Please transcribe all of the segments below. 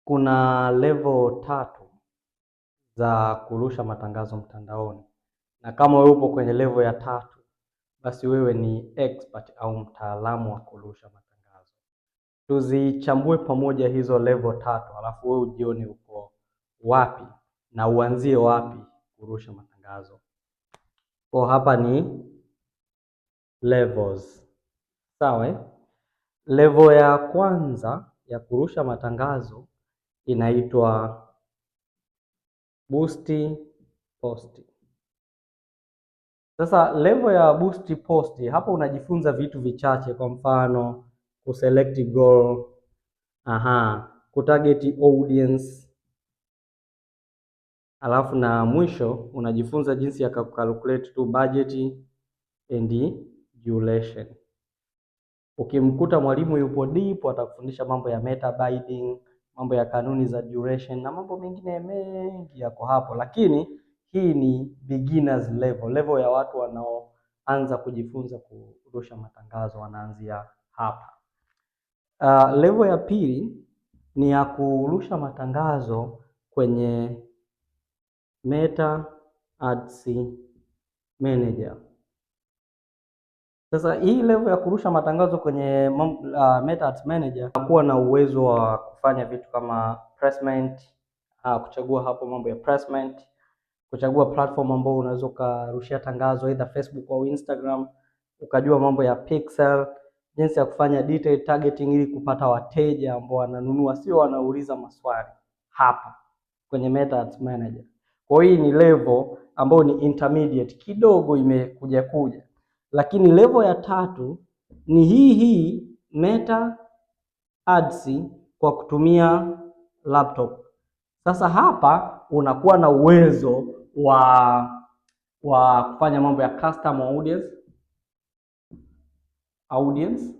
Kuna level tatu za kurusha matangazo mtandaoni, na kama wewe upo kwenye level ya tatu, basi wewe ni expert au mtaalamu wa kurusha matangazo. Tuzichambue pamoja hizo level tatu, alafu wewe ujione uko wapi na uanzie wapi kurusha matangazo. Kwa hapa ni levels. Sawa? Level ya kwanza ya kurusha matangazo inaitwa boost post. Sasa level ya boost post, hapo unajifunza vitu vichache, kwa mfano kuselect goal, kutarget audience, alafu na mwisho unajifunza jinsi ya calculate to budget and duration. Ukimkuta mwalimu yupo deep, atakufundisha mambo ya meta bidding, mambo ya kanuni za duration na mambo mengine mengi yako hapo, lakini hii ni beginners level, level ya watu wanaoanza kujifunza kurusha matangazo, wanaanzia hapa. Level ya pili ni ya kurusha matangazo kwenye Meta Ads Manager. Sasa hii level ya kurusha matangazo kwenye Meta Ads Manager kuwa na uwezo wa kufanya vitu kama placement, kuchagua hapo mambo ya placement, kuchagua platform ambao unaweza ukarushia tangazo either Facebook au Instagram, ukajua mambo ya pixel, jinsi ya kufanya detailed targeting ili kupata wateja ambao wananunua, sio wanauliza maswali hapa kwenye Meta Ads Manager. Kwa hiyo hii ni level ambayo ni intermediate, kidogo imekuja kuja. Lakini level ya tatu ni hii Meta Ads kwa kutumia laptop. Sasa hapa unakuwa na uwezo wa kufanya mambo ya custom audience,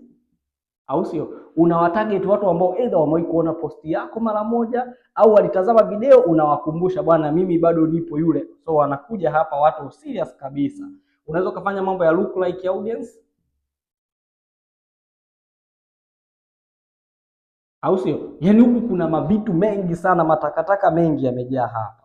au sio? Unawatarget watu ambao either wamewahi kuona posti yako mara moja au walitazama video, unawakumbusha bwana, mimi bado nipo yule. So wanakuja hapa watu serious kabisa. Unaweza kufanya mambo ya look like audience, au sio? Yaani huku kuna mavitu mengi sana, matakataka mengi yamejaa hapa.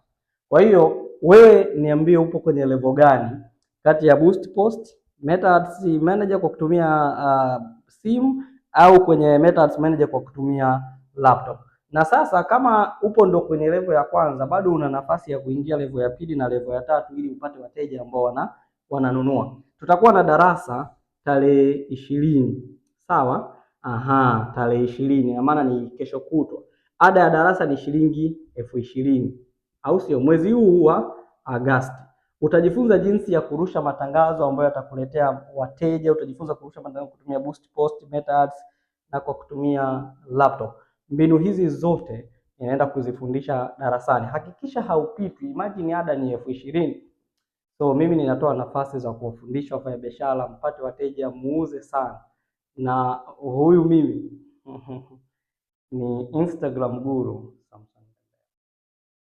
Kwa hiyo wewe niambie upo kwenye level gani kati ya boost post, Meta Ads Manager kwa kutumia simu au kwenye Meta Ads Manager kwa kutumia laptop. Na sasa kama upo ndo kwenye level ya kwanza, bado una nafasi ya kuingia level ya pili na level ya tatu ili upate wateja ambao wananunua. Tutakuwa na darasa tarehe 20. Sawa? Tarehe 20, na maana ni kesho kutwa. Ada ya darasa ni shilingi 20,000, au sio? Mwezi huu wa Agosti utajifunza jinsi ya kurusha matangazo ambayo yatakuletea wateja. Utajifunza kurusha matangazo kutumia boost post, Meta Ads na kwa kutumia laptop. Mbinu hizi zote ninaenda kuzifundisha darasani. Hakikisha haupitwi. Imagine ada ni 20,000. So mimi ninatoa nafasi za kuwafundisha wafanyabiashara, mpate wateja, muuze sana. Na huyu mimi ni Instagram guru.